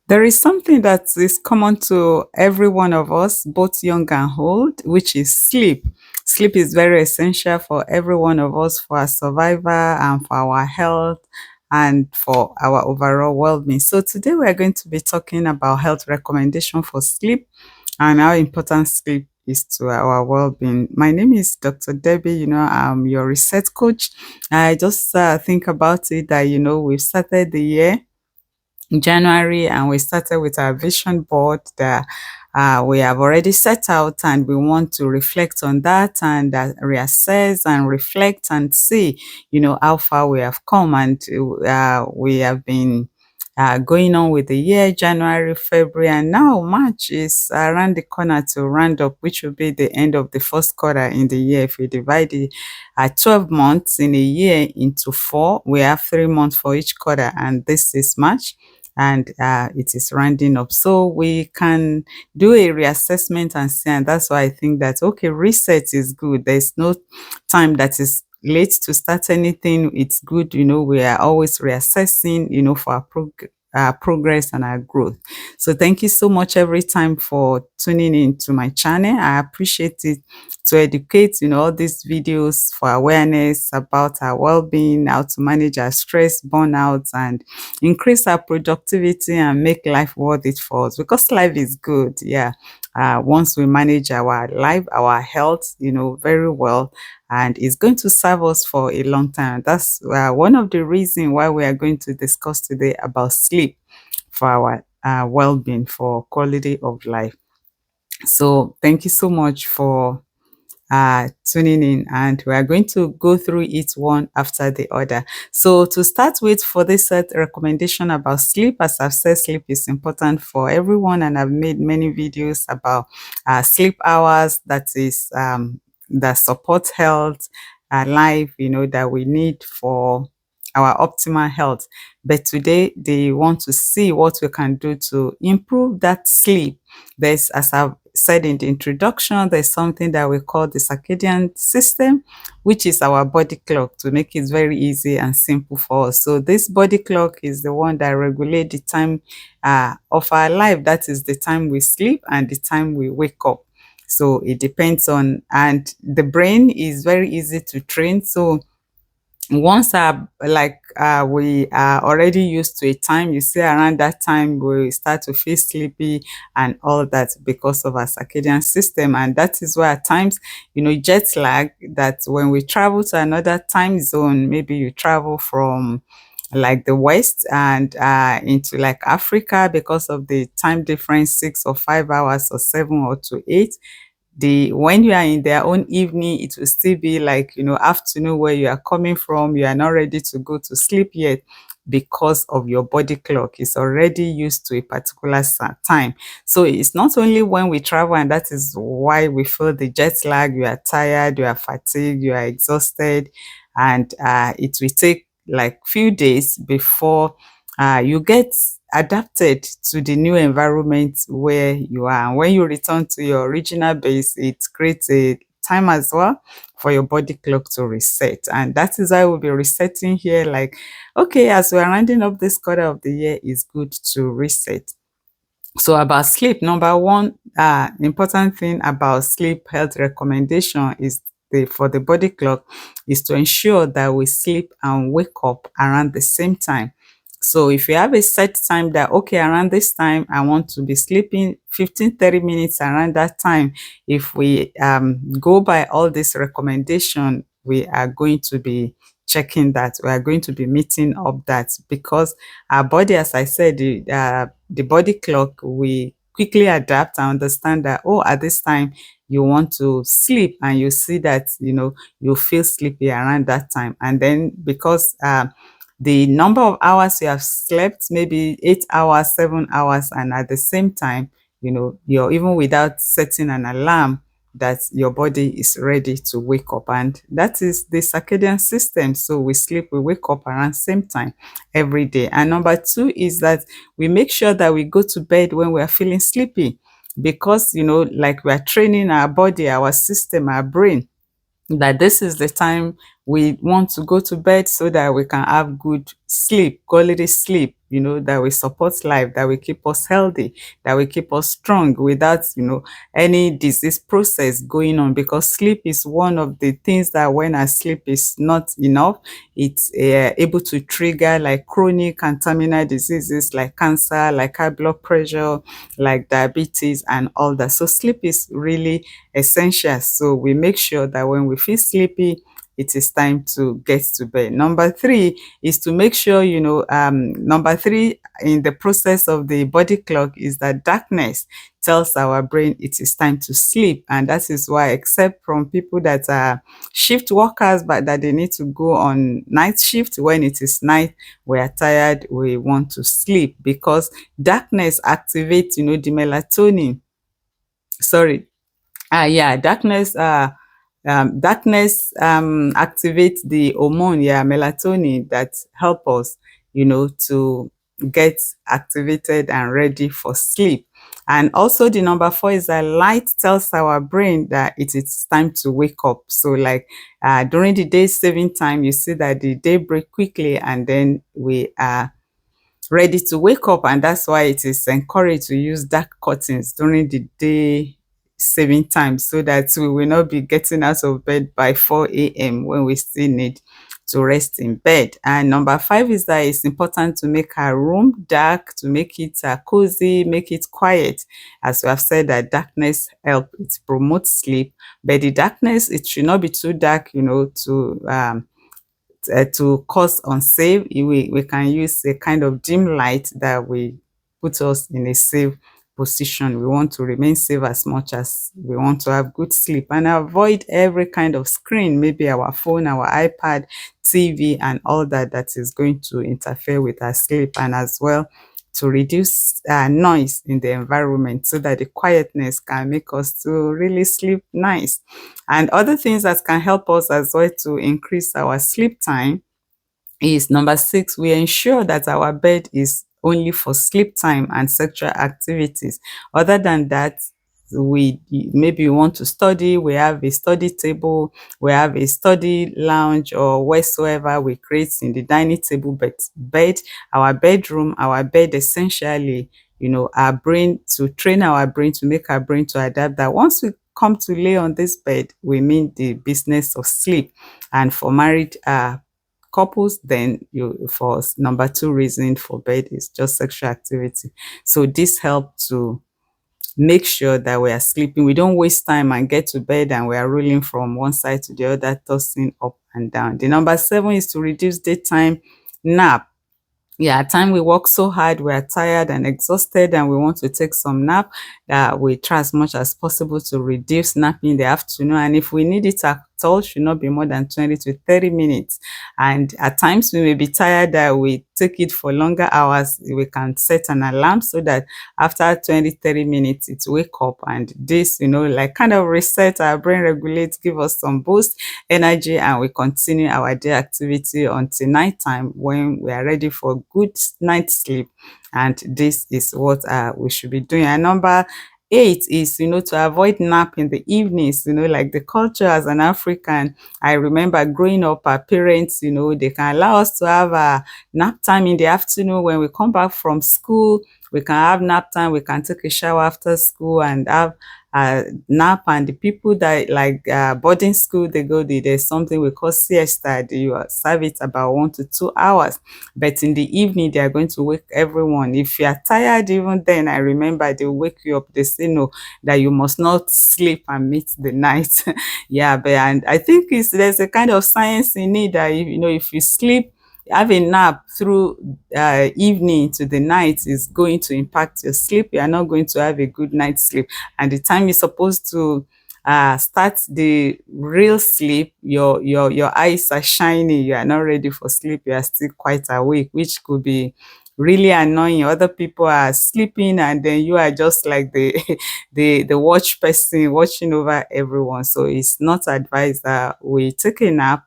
There is something that is common to every one of us, both young and old, which is sleep. Sleep is very essential for every one of us for our survival and for our health and for our overall well-being. So today we are going to be talking about health recommendation for sleep and how important sleep is to our well-being. My name is Dr. Debbie. I'm your research coach. I just think about it that we've started the year January, and we started with our vision board that we have already set out, and we want to reflect on that and reassess and reflect and see, how far we have come. And we have been going on with the year, January, February, and now March is around the corner to round up, which will be the end of the first quarter in the year. If we divide the 12 months in a year into four, we have 3 months for each quarter, and this is March, and it is rounding up. So we can do a reassessment and see, and that's why I think that okay, reset is good. There's no time that is late to start anything. It's good, we are always reassessing, for our progress and our growth. So thank you so much every time for tuning in to my channel. I appreciate it to educate, all these videos for awareness about our well-being, how to manage our stress, burnout, and increase our productivity and make life worth it for us, because life is good. Yeah. Once we manage our life, our health, very well, and it's going to serve us for a long time. That's one of the reasons why we are going to discuss today about sleep for our well-being, for quality of life. So thank you so much for tuning in, and we are going to go through each one after the other. So to start with, for this set recommendation about sleep, as I've said, sleep is important for everyone, and I've made many videos about sleep hours that support health, life, that we need for our optimal health. But today they want to see what we can do to improve that sleep. There's, as I've said in the introduction, there's something that we call the circadian system, which is our body clock, to make it very easy and simple for us. So this body clock is the one that regulates the time of our life. That is the time we sleep and the time we wake up. So it depends on, and the brain is very easy to train. So once we are already used to a time, you see around that time we start to feel sleepy and all that, because of our circadian system. And that is why at times, jet lag, that when we travel to another time zone, maybe you travel from like the west and into like Africa, because of the time difference, 6 or 5 hours or 7 or to 8, the when you are in their own evening, it will still be like, afternoon where you are coming from. You are not ready to go to sleep yet, because of your body clock is already used to a particular time. So it's not only when we travel, and that is why we feel the jet lag. You are tired, you are fatigued, you are exhausted, and it will take like few days before you get adapted to the new environment where you are. And when you return to your original base, it creates a time as well for your body clock to reset. And that is why we'll be resetting here. Like, okay, as we're rounding up this quarter of the year, it's good to reset. So about sleep, number one important thing about sleep health recommendation is for the body clock is to ensure that we sleep and wake up around the same time. So if you have a set time that, okay, around this time, I want to be sleeping 15-30 minutes around that time. If we go by all this recommendation, we are going to be checking that. We are going to be meeting up that, because our body, as I said, the body clock, we quickly adapt and understand that, oh, at this time you want to sleep, and you see that, you feel sleepy around that time. And then because the number of hours you have slept, maybe 8 hours, 7 hours, and at the same time, you're even without setting an alarm, that your body is ready to wake up. And that is the circadian system. So we sleep, we wake up around same time every day. And number two is that we make sure that we go to bed when we are feeling sleepy, because, like we are training our body, our system, our brain, that this is the time we want to go to bed, so that we can have good sleep, quality sleep, that will support life, that will keep us healthy, that will keep us strong without, any disease process going on. Because sleep is one of the things that when our sleep is not enough, it's able to trigger like chronic and terminal diseases like cancer, like high blood pressure, like diabetes and all that. So sleep is really essential. So we make sure that when we feel sleepy, it is time to get to bed. Number three is to make sure, number three in the process of the body clock is that darkness tells our brain it is time to sleep. And that is why, except from people that are shift workers, but that they need to go on night shift, when it is night, we are tired, we want to sleep, because darkness activates, the melatonin. Sorry, yeah, darkness activates the hormone, yeah, melatonin, that help us, to get activated and ready for sleep. And also the number four is that light tells our brain that it is time to wake up. So like during the day saving time, you see that the day break quickly, and then we are ready to wake up. And that's why it is encouraged to use dark curtains during the day saving time, so that we will not be getting out of bed by 4 a.m. when we still need to rest in bed. And number five is that it's important to make our room dark, to make it cozy, make it quiet. As we have said, that darkness help, it promotes sleep, but the darkness, it should not be too dark, to cause unsafe. We can use a kind of dim light that will put us in a safe position. We want to remain safe as much as we want to have good sleep, and avoid every kind of screen, maybe our phone, our iPad, TV, and all that, that is going to interfere with our sleep. And as well, to reduce noise in the environment, so that the quietness can make us to really sleep nice. And other things that can help us as well to increase our sleep time is number six, we ensure that our bed is only for sleep time and sexual activities. Other than that, we maybe want to study, we have a study table, we have a study lounge, or whatsoever we create in the dining table. But our bedroom, our bed, essentially, our brain, to train our brain, to make our brain to adapt that once we come to lay on this bed, we mean the business of sleep. And for married couples, then you, for number two reason for bed is just sexual activity. So this helps to make sure that we are sleeping. We don't waste time and get to bed and we are rolling from one side to the other, tossing up and down. The number seven is to reduce daytime nap. Yeah, at time we work so hard, we are tired and exhausted, and we want to take some nap. That we try as much as possible to reduce napping in the afternoon, and if we need it at all, should not be more than 20 to 30 minutes. And at times we may be tired that we take it for longer hours. We can set an alarm so that after 20 to 30 minutes it wake up, and this, like kind of reset our brain, regulates, give us some boost energy, and we continue our day activity until nighttime, when we are ready for good night sleep. And this is what we should be doing. And number eight is, to avoid nap in the evenings. Like the culture as an African, I remember growing up, our parents, they can allow us to have a nap time in the afternoon. When we come back from school, we can have nap time, we can take a shower after school and have nap. And the people that like boarding school, there's something we call siesta. You serve it about 1 to 2 hours, but in the evening they are going to wake everyone. If you are tired, even then, I remember they wake you up. They say no, that you must not sleep and meet the night. Yeah, but and I think there's a kind of science in it that if you sleep, have a nap through evening to the night, is going to impact your sleep. You are not going to have a good night's sleep, and the time you're supposed to start the real sleep, your eyes are shiny, you are not ready for sleep, you are still quite awake, which could be really annoying. Other people are sleeping, and then you are just like the the watch person watching over everyone. So it's not advised that we take a nap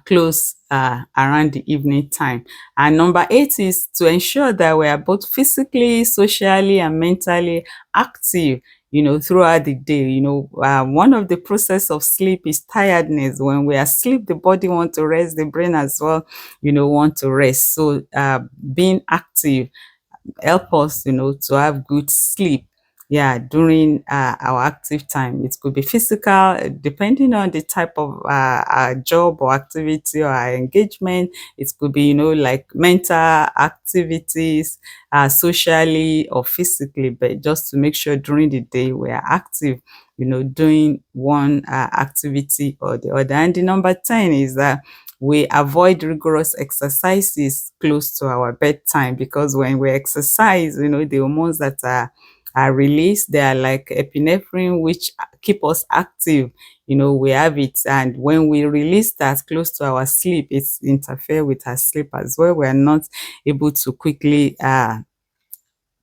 close around the evening time. And number eight is to ensure that we are both physically, socially, and mentally active. throughout the day. One of the process of sleep is tiredness. When we are asleep, the body want to rest, the brain as well, want to rest. So being active help us, to have good sleep. Yeah, during our active time, it could be physical, depending on the type of our job or activity or our engagement. It could be, like mental activities, socially or physically, but just to make sure during the day we are active, doing one activity or the other. And the number 10 is that we avoid rigorous exercises close to our bedtime, because when we exercise, the hormones that are released, they are like epinephrine, which keep us active. We have it, and when we release that close to our sleep, it's interfere with our sleep as well. We are not able to quickly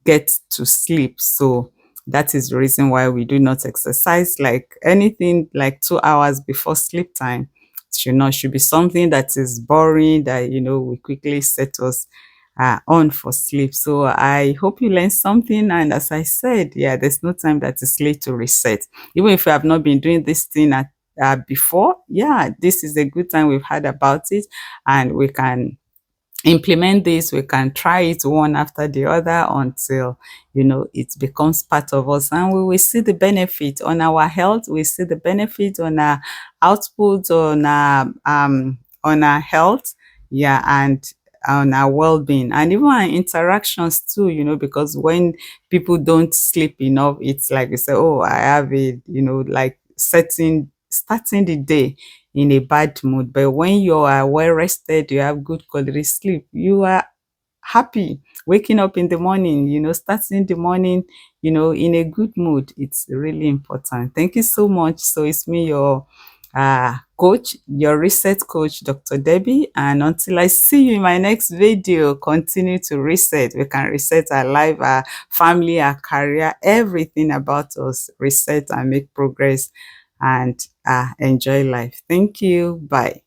get to sleep. So that is the reason why we do not exercise. Like anything like 2 hours before sleep time should be something that is boring, that we quickly set us on for sleep. So I hope you learned something. And as I said, yeah, there's no time that is late to reset. Even if you have not been doing this thing before, yeah, this is a good time. We've heard about it, and we can implement this. We can try it one after the other until it becomes part of us, and we will see the benefit on our health. We see the benefit on our output, on our health, yeah, and on our well-being, and even our interactions too, because when people don't sleep enough, it's like we say, oh, I have a, like starting the day in a bad mood. But when you are well rested, you have good quality sleep, you are happy waking up in the morning, starting the morning, in a good mood. It's really important. Thank you so much. So it's me, your coach, your reset coach, Dr. Debbie. And until I see you in my next video, continue to reset. We can reset our life, our family, our career, everything about us. Reset and make progress and enjoy life. Thank you. Bye.